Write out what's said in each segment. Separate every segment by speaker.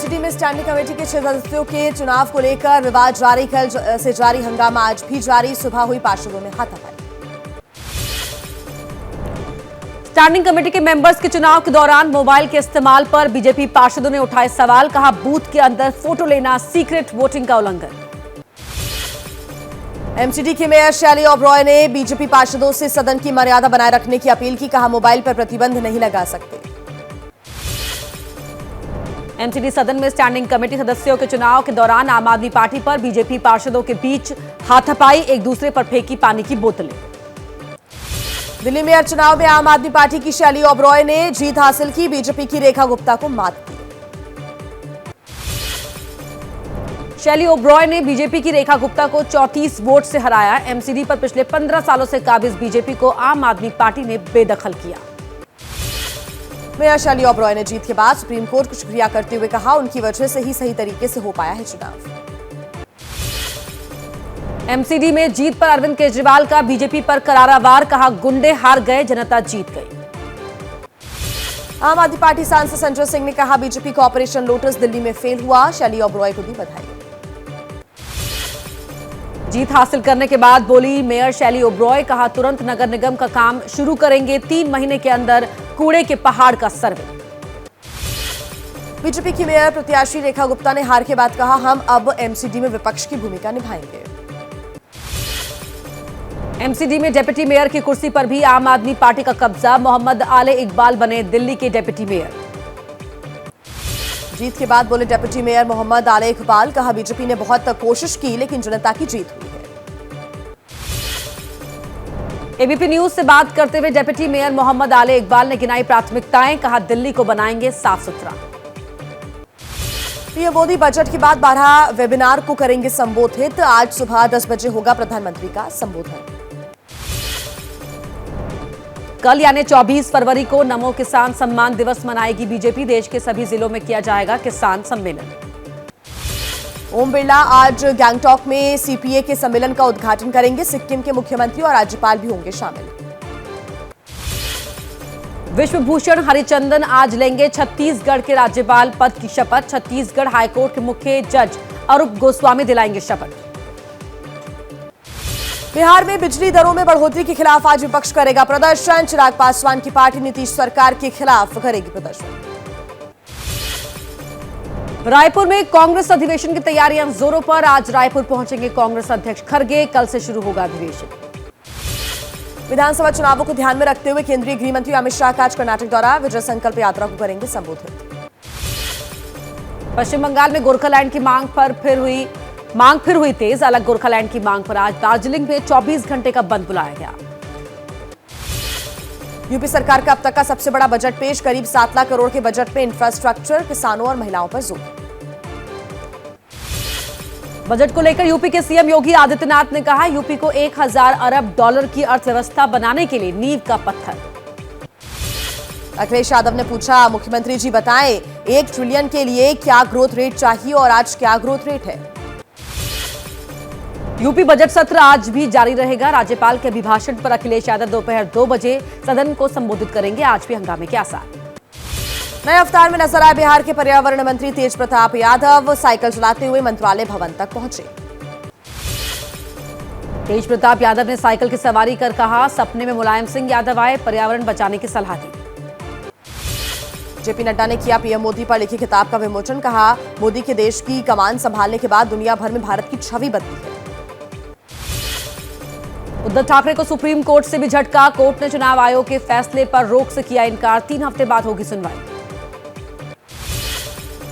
Speaker 1: MCD में standing committee के 6 सदस्यों के चुनाव को लेकर विवाद जारी। कल से जारी हंगामा आज भी जारी। सुबह हुई पार्षदों में हाथापाई।
Speaker 2: स्टैंडिंग कमेटी के मेंबर्स के चुनाव के दौरान मोबाइल के इस्तेमाल पर बीजेपी पार्षदों ने उठाए सवाल। कहा, बूथ के अंदर फोटो लेना सीक्रेट वोटिंग का उल्लंघन।
Speaker 1: एमसीडी के मेयर शैली ओबरॉय ने बीजेपी पार्षदों से सदन की मर्यादा बनाए रखने की अपील की। कहा, मोबाइल पर प्रतिबंध नहीं लगा सकते।
Speaker 2: एमसीडी सदन में स्टैंडिंग कमेटी सदस्यों के चुनाव के दौरान आम आदमी पार्टी पर बीजेपी पार्षदों के बीच हाथापाई। एक दूसरे पर फेंकी पानी की बोतलें।
Speaker 1: दिल्ली मेयर चुनाव में आम आदमी पार्टी की शैली ओबरॉय ने जीत हासिल की। बीजेपी की रेखा गुप्ता को मात दी।
Speaker 2: शैली ओबरॉय ने बीजेपी की रेखा गुप्ता को 34 वोट से हराया। एमसीडी पर पिछले 15 सालों से काबिज बीजेपी को आम आदमी पार्टी ने बेदखल किया।
Speaker 1: मेयर शैली ओबरॉय ने जीत के बाद सुप्रीम कोर्ट को शुक्रिया करते हुए कहा, उनकी वजह से ही सही तरीके से हो पाया है चुनाव।
Speaker 2: एमसीडी में जीत पर अरविंद केजरीवाल का बीजेपी पर करारा वार। कहा, गुंडे हार गए, जनता जीत गई।
Speaker 1: आम आदमी पार्टी सांसद संजय सिंह ने कहा, बीजेपी का ऑपरेशन लोटस दिल्ली में फेल हुआ। शैली ओबरॉय को दी बधाई।
Speaker 2: जीत हासिल करने के बाद बोली मेयर शैली ओबरॉय। कहा, तुरंत नगर निगम का काम शुरू करेंगे। 3 महीने के अंदर कूड़े के पहाड़ का सर्वे।
Speaker 1: बीजेपी की मेयर प्रत्याशी रेखा गुप्ता ने हार के बाद कहा, हम अब एमसीडी में विपक्ष की भूमिका निभाएंगे।
Speaker 2: एमसीडी में डिप्टी मेयर की कुर्सी पर भी आम आदमी पार्टी का कब्जा। मोहम्मद आले इकबाल बने दिल्ली के डिप्टी मेयर।
Speaker 1: जीत के बाद बोले डिप्टी मेयर मोहम्मद आले इकबाल। कहा, बीजेपी ने बहुत कोशिश की लेकिन जनता की जीत हुई है।
Speaker 2: एबीपी न्यूज से बात करते हुए डिप्टी मेयर मोहम्मद आले इकबाल ने गिनाई प्राथमिकताएं। कहा, दिल्ली को बनाएंगे साफ सुथरा।
Speaker 1: पीएम मोदी बजट के बाद 12 वेबिनार को करेंगे संबोधित। आज सुबह 10 बजे होगा प्रधानमंत्री का संबोधन।
Speaker 2: कल यानी 24 फरवरी को नमो किसान सम्मान दिवस मनाएगी बीजेपी। देश के सभी जिलों में किया जाएगा किसान सम्मेलन।
Speaker 1: ओम बिरला आज गैंगटॉक में सीपीए के सम्मेलन का उद्घाटन करेंगे। सिक्किम के मुख्यमंत्री और राज्यपाल भी होंगे शामिल।
Speaker 2: विश्वभूषण हरिचंदन आज लेंगे छत्तीसगढ़ के राज्यपाल पद की शपथ। छत्तीसगढ़ हाईकोर्ट के मुख्य जज अरूप गोस्वामी दिलाएंगे शपथ।
Speaker 1: बिहार में बिजली दरों में बढ़ोतरी के खिलाफ आज विपक्ष करेगा प्रदर्शन। चिराग पासवान की पार्टी नीतीश सरकार के खिलाफ करेगी प्रदर्शन।
Speaker 2: रायपुर में कांग्रेस अधिवेशन की तैयारियां जोरों पर। आज रायपुर पहुंचेंगे कांग्रेस अध्यक्ष खड़गे। कल से शुरू होगा अधिवेशन।
Speaker 1: विधानसभा चुनावों को ध्यान में रखते हुए केंद्रीय गृह मंत्री अमित शाह का आज कर्नाटक दौरा। विजय संकल्प यात्रा को करेंगे संबोधित।
Speaker 2: पश्चिम बंगाल में गोरखालैंड की मांग फिर हुई तेज। अलग गोरखालैंड की मांग पर आज दार्जिलिंग में 24 घंटे का बंद बुलाया गया।
Speaker 1: यूपी सरकार का अब तक का सबसे बड़ा बजट पेश। करीब 7 लाख करोड़ के बजट में इंफ्रास्ट्रक्चर, किसानों और महिलाओं पर जोर।
Speaker 2: बजट को लेकर यूपी के सीएम योगी आदित्यनाथ ने कहा, यूपी को 1000 अरब डॉलर की अर्थव्यवस्था बनाने के लिए नींव का पत्थर।
Speaker 1: अखिलेश यादव ने पूछा, मुख्यमंत्री जी बताएं 1 ट्रिलियन के लिए क्या ग्रोथ रेट चाहिए और आज क्या ग्रोथ रेट है।
Speaker 2: यूपी बजट सत्र आज भी जारी रहेगा। राज्यपाल के अभिभाषण पर अखिलेश यादव दोपहर 2 बजे सदन को संबोधित करेंगे। आज भी हंगामे के आसार।
Speaker 1: नए अवतार में नजर आए बिहार के पर्यावरण मंत्री तेज प्रताप यादव। साइकिल चलाते हुए मंत्रालय भवन तक पहुंचे।
Speaker 2: तेज प्रताप यादव ने साइकिल की सवारी कर कहा, सपने में मुलायम सिंह यादव आए, पर्यावरण बचाने की सलाह दी।
Speaker 1: जेपी नड्डा ने किया पीएम मोदी पर लिखी किताब का विमोचन। कहा, मोदी के देश की कमान संभालने के बाद दुनिया भर में भारत की छवि बदली है।
Speaker 2: उद्धव ठाकरे को सुप्रीम कोर्ट से भी झटका। कोर्ट ने चुनाव आयोग के फैसले पर रोक से किया इनकार। 3 हफ्ते बाद होगी सुनवाई।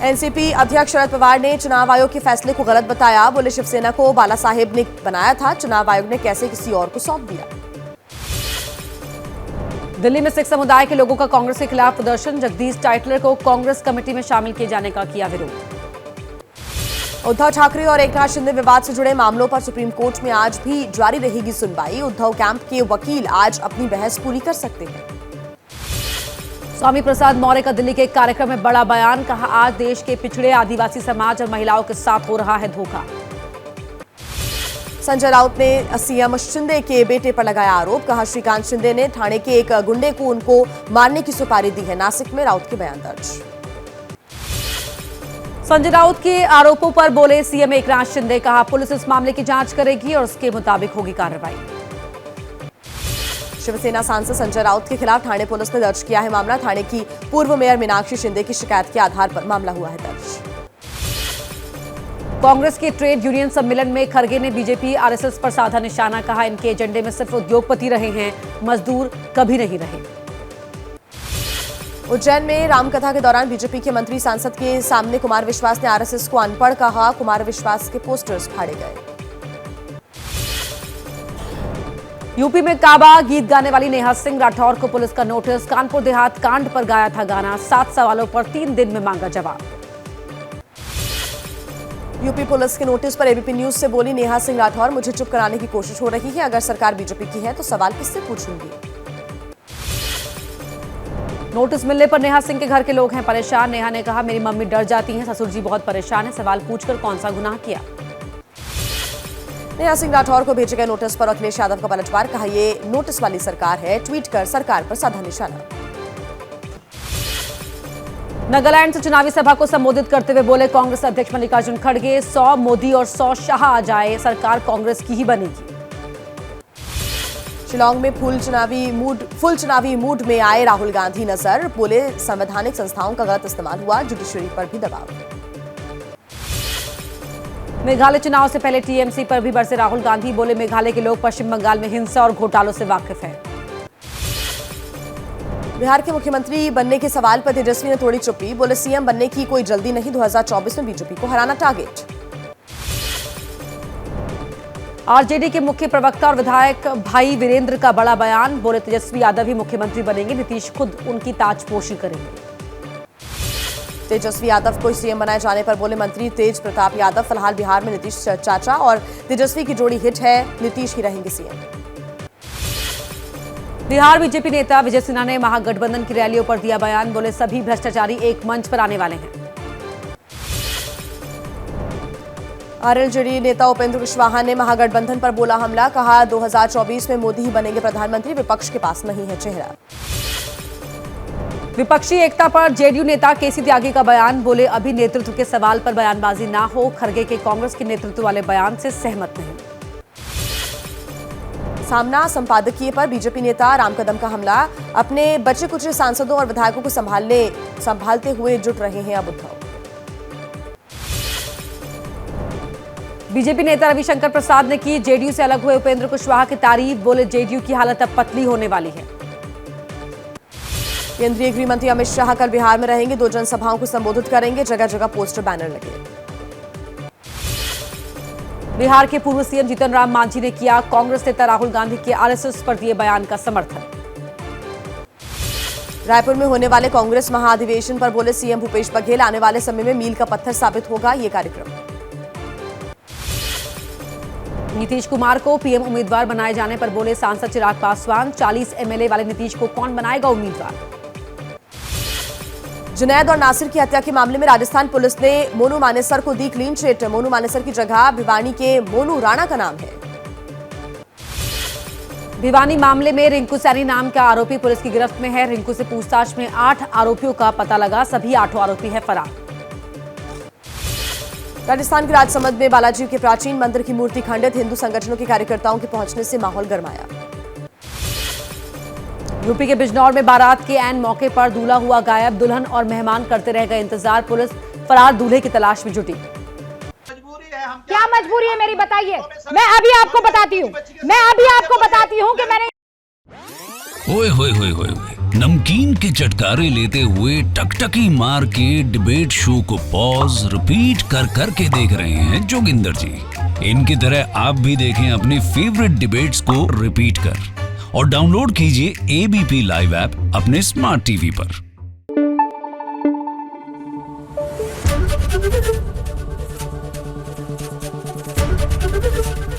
Speaker 1: एनसीपी अध्यक्ष शरद पवार ने चुनाव आयोग के फैसले को गलत बताया। बोले, शिवसेना को बाला साहेब ने बनाया था, चुनाव आयोग ने कैसे किसी और को सौंप दिया।
Speaker 2: दिल्ली में सिख समुदाय के लोगों का कांग्रेस के खिलाफ प्रदर्शन। जगदीश टाइटलर को कांग्रेस कमेटी में शामिल किए जाने का किया विरोध। उद्धव ठाकरे और एकनाथ शिंदे विवाद से जुड़े मामलों पर सुप्रीम कोर्ट में आज भी जारी रहेगी सुनवाई। उद्धव कैंप के वकील आज अपनी बहस पूरी कर सकते हैं। स्वामी प्रसाद मौर्य का दिल्ली के एक कार्यक्रम में बड़ा बयान। कहा, आज देश के पिछड़े आदिवासी समाज और महिलाओं के साथ हो रहा है धोखा।
Speaker 1: संजय राउत ने सीएम शिंदे के बेटे पर लगाया आरोप। कहा, श्रीकांत शिंदे ने थाने के एक गुंडे को उनको मारने की सुपारी दी है। नासिक में राउत के बयान दर्ज।
Speaker 2: संजय राउत के आरोपों पर बोले सीएम एकनाथ शिंदे, कहा पुलिस इस मामले की जांच करेगी और उसके मुताबिक होगी कार्रवाई।
Speaker 1: शिवसेना सांसद संजय राउत के खिलाफ ठाणे पुलिस ने दर्ज किया है मामला। ठाणे की पूर्व मेयर मीनाक्षी शिंदे की शिकायत के आधार पर मामला हुआ है दर्ज।
Speaker 2: कांग्रेस के ट्रेड यूनियन सम्मेलन में खड़गे ने बीजेपी आरएसएस पर साधा निशाना, कहा इनके एजेंडे में सिर्फ उद्योगपति रहे हैं, मजदूर कभी नहीं रहे।
Speaker 1: उज्जैन में रामकथा के दौरान बीजेपी के मंत्री सांसद के सामने कुमार विश्वास ने आरएसएस को अनपढ़ कहा। कुमार विश्वास के पोस्टर्स फाड़े गए।
Speaker 2: यूपी में काबा गीत गाने वाली नेहा सिंह राठौर को पुलिस का नोटिस, कानपुर देहात कांड पर गाया था गाना, 7 सवालों पर 3 दिन में मांगा जवाब।
Speaker 1: यूपी पुलिस के नोटिस पर एबीपी न्यूज से बोली नेहा सिंह राठौर, मुझे चुप कराने की कोशिश हो रही है। अगर सरकार बीजेपी की है तो सवाल किससे पूछूंगी।
Speaker 2: नोटिस मिलने पर नेहा सिंह के घर के लोग हैं परेशान। नेहा ने कहा, मेरी मम्मी डर जाती हैं, ससुर जी बहुत परेशान है, सवाल पूछकर कौन सा गुनाह किया।
Speaker 1: नेहा सिंह राठौर को भेजे गए नोटिस पर अखिलेश यादव का पलटवार, कहा ये नोटिस वाली सरकार है, ट्वीट कर सरकार पर साधा निशाना।
Speaker 2: नागालैंड से चुनावी सभा को संबोधित करते हुए बोले कांग्रेस अध्यक्ष मल्लिकार्जुन खड़गे, 100 मोदी और 100 शाह आ जाए, सरकार कांग्रेस की ही बनेगी।
Speaker 1: शिलांग में फुल चुनावी मूड में आए राहुल गांधी नजर, बोले संवैधानिक संस्थाओं का गलत इस्तेमाल हुआ, जुडिशरी पर भी दबाव।
Speaker 2: मेघालय चुनाव से पहले टीएमसी पर भी बरसे राहुल गांधी, बोले मेघालय के लोग पश्चिम बंगाल में हिंसा और घोटालों से वाकिफ हैं।
Speaker 1: बिहार के मुख्यमंत्री बनने के सवाल पर तेजस्वी ने तोड़ी चुप्पी, बोले सीएम बनने की कोई जल्दी नहीं, 2024 में बीजेपी को हराना टारगेट।
Speaker 2: आरजेडी के मुख्य प्रवक्ता और विधायक भाई वीरेंद्र का बड़ा बयान, बोले तेजस्वी यादव ही मुख्यमंत्री बनेंगे, नीतीश खुद उनकी ताजपोशी करेंगे।
Speaker 1: तेजस्वी यादव को सीएम बनाए जाने पर बोले मंत्री तेज प्रताप यादव, फिलहाल बिहार में नीतीश चाचा और तेजस्वी की जोड़ी हिट है, नीतीश ही रहेंगे सीएम।
Speaker 2: बिहार बीजेपी नेता विजय सिन्हा ने महागठबंधन की रैलियों पर दिया बयान, बोले सभी भ्रष्टाचारी एक मंच पर आने वाले हैं। आरएलजेडी नेता उपेंद्र कुशवाहा ने महागठबंधन पर बोला हमला, कहा 2024 में मोदी ही बनेंगे प्रधानमंत्री, विपक्ष के पास नहीं है चेहरा। विपक्षी एकता पर जेडीयू नेता केसी त्यागी का बयान, बोले अभी नेतृत्व के सवाल पर बयानबाजी ना हो, खड़गे के कांग्रेस के नेतृत्व वाले बयान से सहमत नहीं। सामना संपादकीय पर बीजेपी नेता राम कदम का हमला, अपने बचे कुछ सांसदों और विधायकों को संभालते हुए जुट रहे हैं अब उद्धव। बीजेपी नेता रविशंकर प्रसाद ने की जेडीयू से अलग हुए उपेंद्र कुशवाहा की तारीफ, बोले जेडीयू की हालत अब पतली होने वाली है। केंद्रीय गृह मंत्री अमित शाह कल बिहार में रहेंगे, 2 जनसभाओं को संबोधित करेंगे, जगह जगह पोस्टर बैनर लगे। बिहार के पूर्व सीएम जीतन राम मांझी ने किया कांग्रेस नेता राहुल गांधी के आरएसएस पर दिए बयान का समर्थन। रायपुर में होने वाले कांग्रेस महाधिवेशन पर बोले सीएम भूपेश बघेल, आने वाले समय में मील का पत्थर साबित होगा ये कार्यक्रम। नीतीश कुमार को पीएम उम्मीदवार बनाए जाने पर बोले सांसद चिराग पासवान, 40 एमएलए वाले नीतीश को कौन बनाएगा उम्मीदवार। जुनैद और नासिर की हत्या के मामले में राजस्थान पुलिस ने मोनू मानेसर को दी क्लीन चिट, मोनू मानेसर की जगह भिवानी के मोनू राणा का नाम है। भिवानी मामले में रिंकू सैनी नाम का आरोपी पुलिस की गिरफ्त में है, रिंकू से पूछताछ में 8 आरोपियों का पता लगा, सभी 8 आरोपी है फरार। राजस्थान के राजसमंद में बालाजी के प्राचीन मंदिर की मूर्ति खंडित, हिंदू संगठनों के कार्यकर्ताओं के पहुंचने से माहौल गरमाया। यूपी के बिजनौर में बारात के ऐन मौके पर दूल्हा हुआ गायब, दुल्हन और मेहमान करते रह गए इंतजार, पुलिस फरार दूल्हे की तलाश में जुटी।
Speaker 3: क्या मजबूरी है मेरी बताइए, मैं अभी आपको बताती हूँ कि मैंने
Speaker 4: ओए होए होए होए नमकीन के चटकारे लेते हुए टकटकी मार के डिबेट शो को पॉज रिपीट कर करके देख रहे हैं जोगिंदर जी। इनकी तरह आप भी देखें अपनी फेवरेट डिबेट्स को रिपीट कर और डाउनलोड कीजिए एबीपी लाइव ऐप अपने स्मार्ट टीवी पर।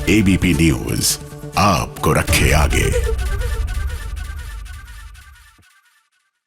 Speaker 5: एबीपी न्यूज आपको रखे आगे।